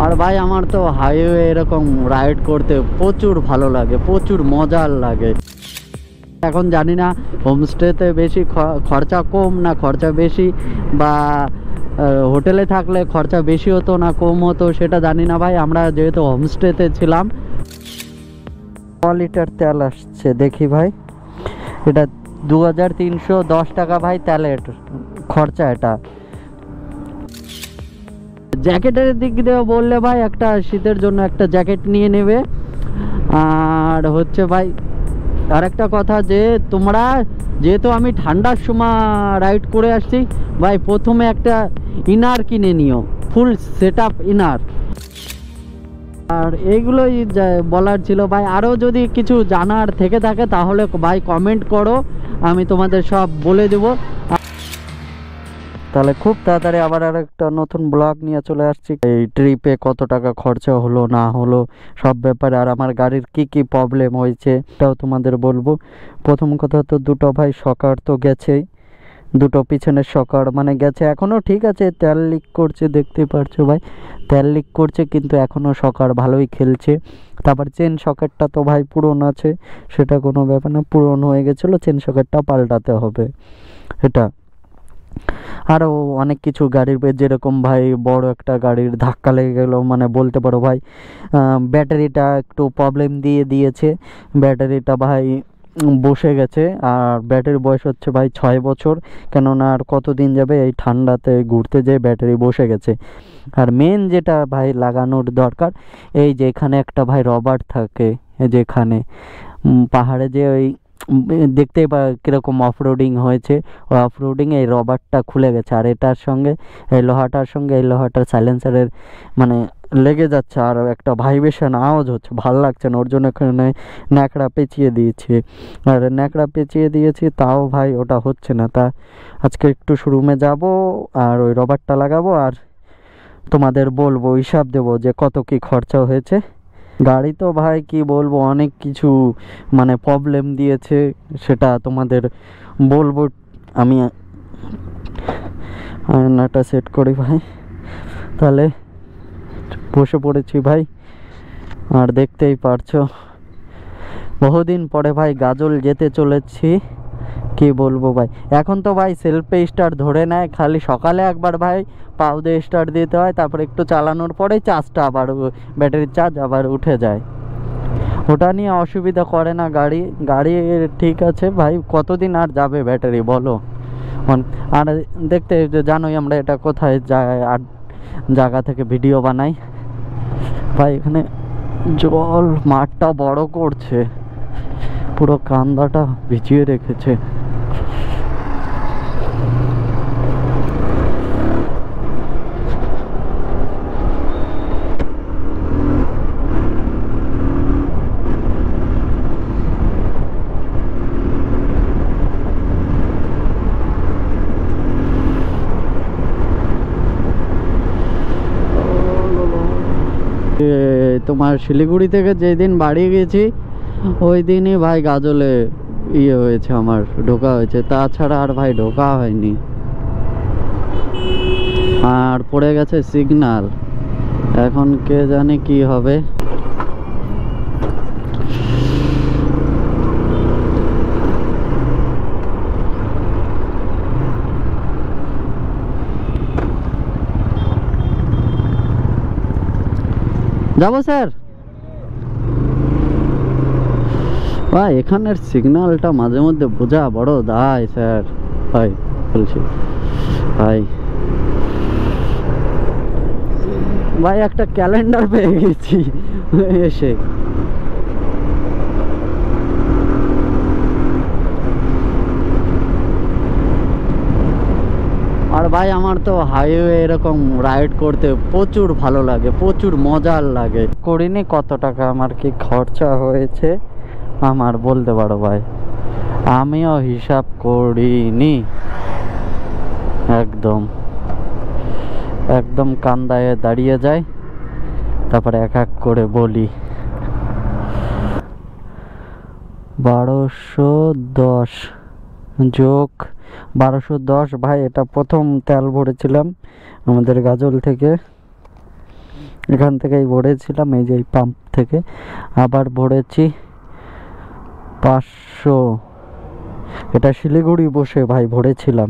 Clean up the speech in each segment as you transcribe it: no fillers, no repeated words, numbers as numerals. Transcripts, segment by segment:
আর ভাই আমার তো হাইওয়ে এরকম রাইড করতে প্রচুর ভালো লাগে, প্রচুর মজার লাগে। এখন জানি না হোমস্টেতে বেশি খরচা কম না খরচা বেশি, বা হোটেলে থাকলে খরচা বেশি হতো না কম হতো সেটা জানি না ভাই। আমরা যেহেতু হোমস্টেতে ছিলাম। 1 লিটার তেল আসছে দেখি ভাই, এটা 2310 টাকা ভাই তেলের খরচা। এটা জ্যাকেটের দিক দিয়ে বললে ভাই একটা শীতের জন্য একটা জ্যাকেট নিয়ে নেবে। আর হচ্ছে ভাই আরেকটা কথা, যে তোমরা যেহেতু আমি ঠান্ডার সময় রাইড করে আসছি ভাই, প্রথমে একটা ইনার কিনে নিও, ফুল সেট আপ ইনার। আর এইগুলোই বলার ছিল ভাই। আরও যদি কিছু জানার থেকে থাকে তাহলে ভাই কমেন্ট করো, আমি তোমাদের সব বলে দেবো। তাহলে খুব তাড়াতাড়ি আবার আর একটা নতুন ব্লগ নিয়ে চলে আসছি। এই ট্রিপে কত টাকা খরচা হলো না হলো সব ব্যাপারে, আর আমার গাড়ির কি কি প্রবলেম হয়েছে এটাও তোমাদের বলবো। প্রথম কথা তো দুটো ভাই শকার তো গেছেই, দুটো পিছনের শকার মানে গেছে, এখনও ঠিক আছে, তেল লিক করছে দেখতে পারছো ভাই, তেল লিক করছে কিন্তু এখনও শকার ভালোই খেলছে। তারপর চেন সকেটটা তো ভাই পুরনো আছে, সেটা কোনো ব্যাপার না, পুরনো হয়ে গেছিলো, চেন সকেটটা পাল্টাতে হবে। এটা আরও অনেক কিছু গাড়ির যেরকম ভাই বড় একটা গাড়ির ধাক্কা লেগে গেল, মানে বলতে পারো ভাই ব্যাটারিটা একটু প্রবলেম দিয়েছে, ব্যাটারিটা ভাই বসে গেছে। আর ব্যাটারির বয়স হচ্ছে ভাই 6 বছর, কেননা আর কতদিন যাবে এই ঠান্ডাতে ঘুরতে যেয়ে ব্যাটারি বসে গেছে। আর মেন যেটা ভাই লাগানোর দরকার, এই যে এখানে একটা ভাই রবার থাকে, যেখানে পাহাড়ে যে ওই দেখতেই কিরকম অফরোডিং হয়েছে, ওই অফরোডিং এই রবারটা খুলে গেছে, আর এটার সঙ্গে এই লোহাটার সঙ্গে এই লোহাটার সাইলেন্সারের মানে লেগে যাচ্ছে, আর একটা ভাইব্রেশন আওয়াজ হচ্ছে, ভালো লাগছে না, ওর জন্য এখানে ন্যাকড়া পেঁচিয়ে দিয়েছি। আর ন্যাকড়া পেঁচিয়ে দিয়েছি তাও ভাই ওটা হচ্ছে না। তা আজকে একটু শোরুমে যাব আর ওই রবারটা লাগাবো, আর তোমাদের বলবো, হিসাব দেবো যে কত কি খরচা হয়েছে। গাড়ি তো ভাই কি বলবো, অনেক কিছু মানে প্রবলেম দিয়েছে, সেটা তোমাদের বলবো। আমি আয়নাটা সেট করি ভাই, তাহলে বসে পড়েছি ভাই। আর দেখতেই পারছো বহুদিন পরে ভাই গাজল যেতে চলেছি, কি বলবো ভাই। এখন তো ভাই সেলফে স্টার্ট ধরে নেয়, খালি সকালে একবার ভাই পাও দিয়ে স্টার্ট দিতে হয়, তারপর একটু চালানোর পরেই চার্জটা আবার ব্যাটারির চার্জ আবার উঠে যায়। ওটা নিয়ে অসুবিধা করে না গাড়ি ঠিক আছে ভাই, কতদিন আর যাবে ব্যাটারি বলো। আর দেখতে জানোই আমরা এটা কোথায় আর জায়গা থেকে ভিডিও বানাই ভাই। এখানে জল মাঠটা বড় করছে, পুরো কান্দাটা ভিজিয়ে রেখেছে। তোমার শিলিগুড়ি থেকে যেদিন বাড়ি গেছি ওই দিনই ভাই গাজলে হয়েছে, আমার ঢোকা হয়েছে, তাছাড়া আর ভাই ঢোকা হয়নি। আর পড়ে গেছে সিগন্যাল, এখন কে জানে কি হবে। যাবো স্যার ভাই, এখানের সিগন্যালটা মাঝে মধ্যে বোঝা বড় দায় স্যার ভাই, বলছি ভাই। ভাই একটা ক্যালেন্ডার পেয়ে গেছি এসে। আর ভাই আমার তো হাইওয়ে এরকম রাইড করতে প্রচুর ভালো লাগে, প্রচুর মজার লাগে। করিনি কত টাকা আমার কি খরচা হয়েছে আমার বলতে পারো ভাই, আমিও হিসাব করিনি। একদম একদম কান্দায় দাঁড়িয়ে যায়, তারপরে এক এক করে বলি। 1210 যোগ 1210 ভাই, এটা প্রথম তেল ভরেছিলাম আমাদের গাজল থেকে, এখান থেকেই ভরেছিলাম, এই যে এই পাম্প থেকে আবার ভরেছি 500। এটা শিলিগুড়ি বসে ভাই ভরেছিলাম।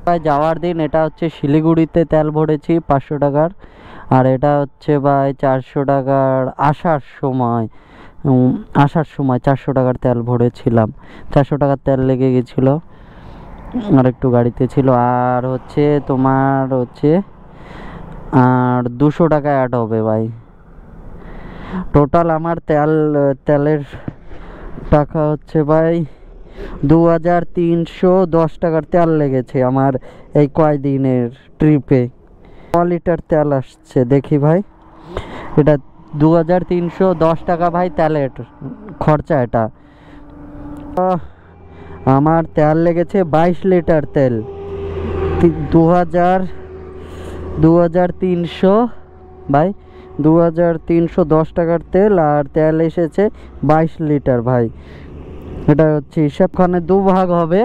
ভাই যাওয়ার দিন এটা হচ্ছে শিলিগুড়িতে তেল ভরেছি 500 টাকার, আর এটা হচ্ছে ভাই 400 টাকার আসার সময়। আসার সময় 400 টাকার তেল ভরেছিলাম, 400 টাকার তেল লেগে গেছিলো, আর একটু গাড়িতে ছিল। আর হচ্ছে তোমার হচ্ছে আর 200 টাকা অ্যাড হবে ভাই। টোটাল আমার তেলের টাকা হচ্ছে ভাই 2310 টাকার তেল লেগেছে আমার এই কয়দিনের ট্রিপে। ক লিটার তেল আসছে দেখি ভাই, এটা 2310 টাকা ভাই তেলের খরচা। এটা আমার তেল লেগেছে 22 লিটার তেল, 2300 ভাই, 2310 টাকার তেল, আর তেল এসেছে 22 লিটার ভাই। এটা হচ্ছে হিসাবখানে 2 ভাগ হবে।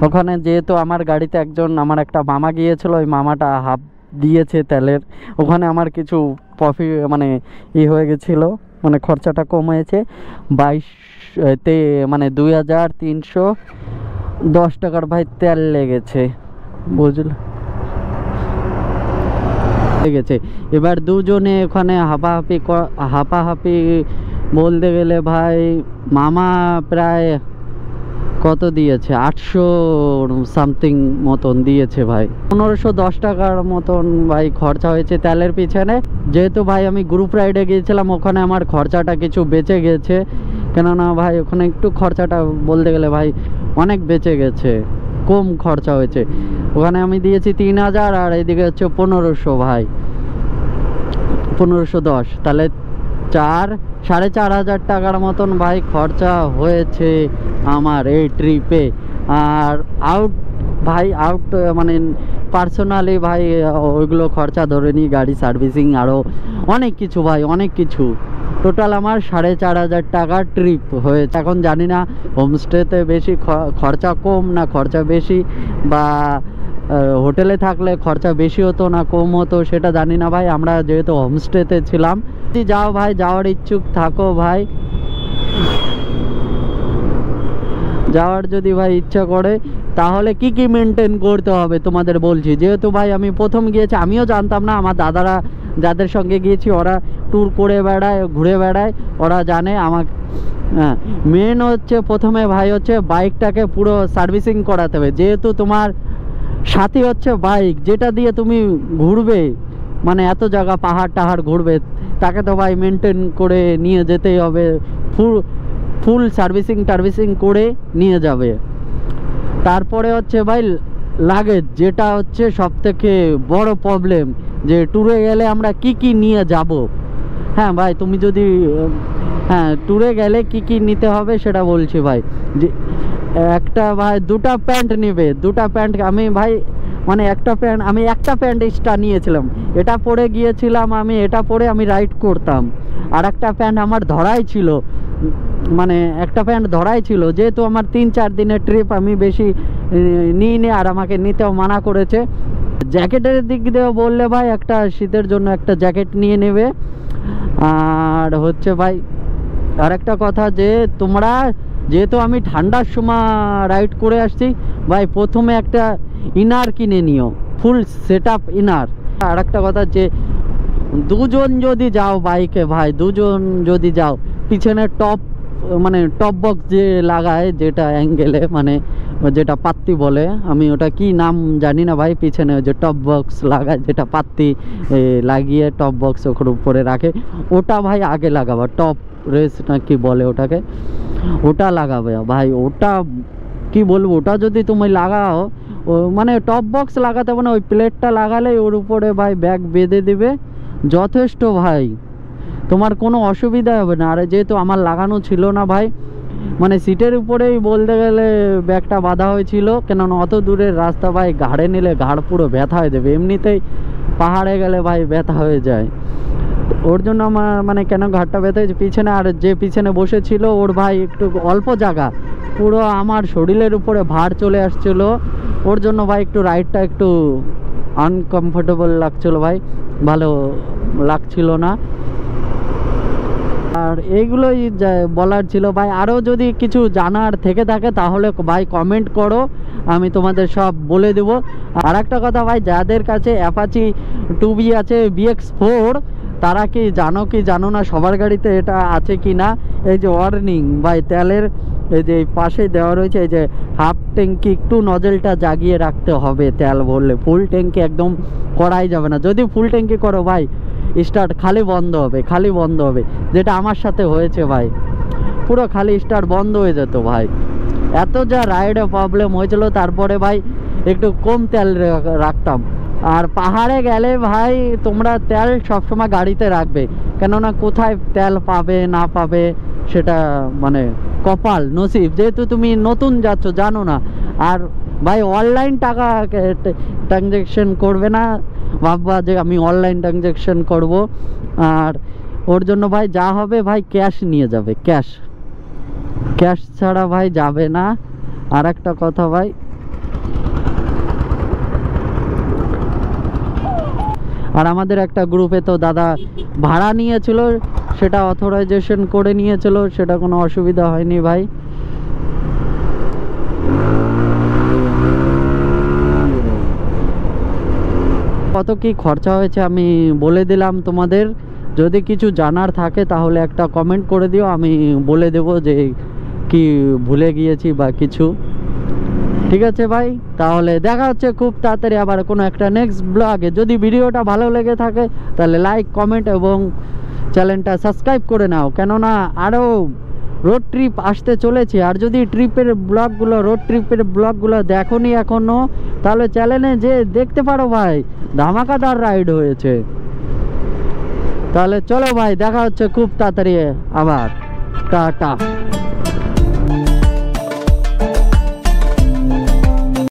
ওখানে যেহেতু আমার গাড়িতে আমার একটা মামা গিয়েছিল, ওই মামাটা হাফ দিয়েছে তেলের, ওখানে আমার কিছু প্রফিট মানে হয়ে গেছিলো, মানে খরচাটা কম হয়েছে। 2310 টাকার ভাই তেল লেগেছে, বুঝলে লেগেছে। এবার দুজনে ওখানে হাঁপাহাঁপি বলতে গেলে ভাই মামা প্রায় কত দিয়েছে, 800 সামথিং মতন দিয়েছে ভাই। 1510 টাকার মতন ভাই খরচা হয়েছে তেলের পিছনে। যেহেতু ভাই আমি গ্রুপ রাইডে গিয়েছিলাম, ওখানে আমার খরচাটা কিছু বেঁচে গেছে, কেননা ভাই ওখানে একটু খরচাটা বলতে গেলে ভাই অনেক বেঁচে গেছে, কম খরচা হয়েছে। ওখানে আমি দিয়েছি 3000, আর এইদিকে হচ্ছে 1500 ভাই, 1510, তাহলে 4500 টাকার মতন ভাই খরচা হয়েছে আমার এই ট্রিপে। আর আউট মানে পার্সোনালি ভাই ওইগুলো খরচা ধরে নিই, গাড়ি সার্ভিসিং আরও অনেক কিছু ভাই, অনেক কিছু। টোটাল আমার 4500 টাকার ট্রিপ হয়েছে। এখন জানি না হোমস্টেতে বেশি খরচা কম না খরচা বেশি, বা হোটেলে থাকলে খরচা বেশি হতো না কম হতো, সেটা জানি না ভাই। আমরা যেহেতু হোমস্টেতে ছিলাম। যদি যাও ভাই, যাওয়ার ইচ্ছুক থাকো ভাই, যাওয়ার যদি ভাই ইচ্ছা করে, তাহলে কি কি মেনটেন করতে হবে তোমাদের বলছি। যেহেতু ভাই আমি প্রথম গিয়েছি, আমিও জানতাম না, আমার দাদারা যাদের সঙ্গে গিয়েছি ওরা ট্যুর করে বেড়ায়, ঘুরে বেড়ায়, ওরা জানে। আমাকে হ্যাঁ, মেন হচ্ছে প্রথমে ভাই হচ্ছে বাইকটাকে পুরো সার্ভিসিং করাতে হবে। যেহেতু তোমার সাথী হচ্ছে বাইক, যেটা দিয়ে তুমি ঘুরবে, মানে এত জায়গা পাহাড় টাহাড় ঘুরবে, তাকে তো ভাই মেনটেন করে নিয়ে যেতেই হবে, ফুল সার্ভিসিং করে নিয়ে যাবে। তারপরে হচ্ছে ভাই লাগেজ, যেটা হচ্ছে সব থেকে বড় প্রবলেম, যে ট্যুরে গেলে আমরা কি কি নিয়ে যাব। হ্যাঁ ভাই, তুমি যদি ট্যুরে গেলে কি কি নিতে হবে সেটা বলছি ভাই। যে একটা ভাই 2টা প্যান্ট নেবে, 2টা প্যান্ট। আমি ভাই মানে একটা প্যান্ট এক্সট্রা নিয়েছিলাম, এটা পরে গিয়েছিলাম আমি, এটা পরে আমি রাইড করতাম। আর একটা প্যান্ট আমার ধরাই ছিল, মানে একটা প্যান্ট ধরাই ছিল। যেহেতু আমার 3-4 দিনের ট্রিপ, আমি বেশি নিইনি, আর আমাকে নিতেও মানা করেছে। জ্যাকেটের দিক দিয়ে বললে ভাই, একটা শীতের জন্য একটা জ্যাকেট নিয়ে নেবে। আর হচ্ছে ভাই আরেকটা কথা, যে তোমরা যেহেতু আমি ঠান্ডার সময় রাইড করে আসছি ভাই, প্রথমে একটা ইনার কিনে নিও, ফুল সেট আপ ইনার। আর একটা কথা, যে দুজন যদি যাও বাইকে ভাই, দুজন যদি যাও, পিছনে টপ বক্স যে লাগায়, যেটা অ্যাঙ্গেলে, মানে যেটা পাত্তি বলে, আমি ওটা কি নাম জানি না ভাই, পিছনে যে টপ বক্স লাগায়, যেটা পাত্তি লাগিয়ে টপ বক্স ওখানে উপরে রাখে, ওটা ভাই আগে লাগাবা। টপ রেস না কি বলে ওটাকে, ওটা লাগাবে ভাই। ওটা কি বলবো, ওটা যদি তুমি লাগাও, মানে টপ বক্স লাগাতে হবে না, ওই প্লেটটা লাগালে ওর উপরে ভাই ব্যাগ বেঁধে দিবে, যথেষ্ট ভাই, তোমার কোনো অসুবিধা হবে না। আর যেহেতু আমার লাগানো ছিল না ভাই, মানে সিটের উপরেই বলতে গেলে ব্যাগটা বাঁধা হয়েছিল, কেননা অত দূরের রাস্তা ভাই, ঘাড়ে নিলে ঘাড় পুরো ব্যথা হয়ে যাবে, এমনিতেই পাহাড়ে গেলে ভাই ব্যথা হয়ে যায়। ওর জন্য আমার মানে কেন ঘাড়টা ব্যথা হয়েছে পিছনে, আর যে পিছনে বসেছিল ওর ভাই একটু অল্প জায়গা, পুরো আমার শরীরের উপরে ভার চলে আসছিল, ওর জন্য ভাই একটু রাইডটা একটু আনকমফোর্টেবল লাগছিল ভাই, ভালো লাগছিল না। আর এইগুলোই বলার ছিল ভাই। আরও যদি কিছু জানার থেকে থাকে তাহলে ভাই কমেন্ট করো, আমি তোমাদের সব বলে দেব। আর একটা কথা ভাই, যাদের কাছে অ্যাপাচি 2B আছে BX4, তারা কি জানো না সবার গাড়িতে এটা আছে কি না। এই যে ওয়ার্নিং ভাই, তেলের এই যে পাশে দেওয়া রয়েছে, এই যে হাফ ট্যাঙ্কি একটু নজলটা জাগিয়ে রাখতে হবে তেল ভরলে, ফুল ট্যাঙ্কি একদম করাই যাবে না। যদি ফুল ট্যাঙ্কি করো ভাই, স্টার্ট খালি বন্ধ হবে, যেটা আমার সাথে হয়েছে ভাই, পুরো খালি স্টার্ট বন্ধ হয়ে যেত ভাই। এত যা রাইডে প্রবলেম হয়েছিল, তারপরে ভাই একটু কম তেল রাখতাম। আর পাহাড়ে গেলে ভাই তোমরা তেল সবসময় গাড়িতে রাখবে, কেননা কোথায় তেল পাবে না পাবে সেটা মানে কপাল নসিব, যেহেতু তুমি নতুন যাচ্ছ জানো না। আর ভাই অনলাইন টাকা ট্রানজ্যাকশন করবে না, ভাববা যে আমি অনলাইন ট্রানজ্যাকশন করব। আর ওর জন্য ভাই যা হবে ভাই ক্যাশ নিয়ে যাবে, ক্যাশ ছাড়া ভাই যাবে না। আর একটা কথা ভাই, আর আমাদের একটা গ্রুপে তো দাদা ভাড়া নিয়েছিল, সেটা অথরাইজেশন করে নিয়েছিল, সেটা কোনো অসুবিধা হয়নি ভাই। কত কি খরচা হয়েছে আমি বলে দিলাম তোমাদের। যদি কিছু জানার থাকে তাহলে একটা কমেন্ট করে দিও, আমি বলে দেব যে কি ভুলে গিয়েছি বা কিছু। ঠিক আছে ভাই, তাহলে দেখা হচ্ছে খুব তাড়াতাড়ি আবার কোনো একটা নেক্সট ব্লগে। যদি ভিডিওটা ভালো লেগে থাকে তাহলে লাইক, কমেন্ট এবং চ্যানেলটা সাবস্ক্রাইব করে নাও, কেননা আরও রোড ট্রিপ আসতে চলেছে। আর যদি রোড ট্রিপের ব্লগগুলো দেখোনি এখনও, তাহলে চ্যানেলে যে দেখতে পারো ভাই, ধামাকাদার রাইড হয়েছে। তাহলে চলো ভাই, দেখা হচ্ছে খুব তাড়াতাড়ি আবার, টাটা।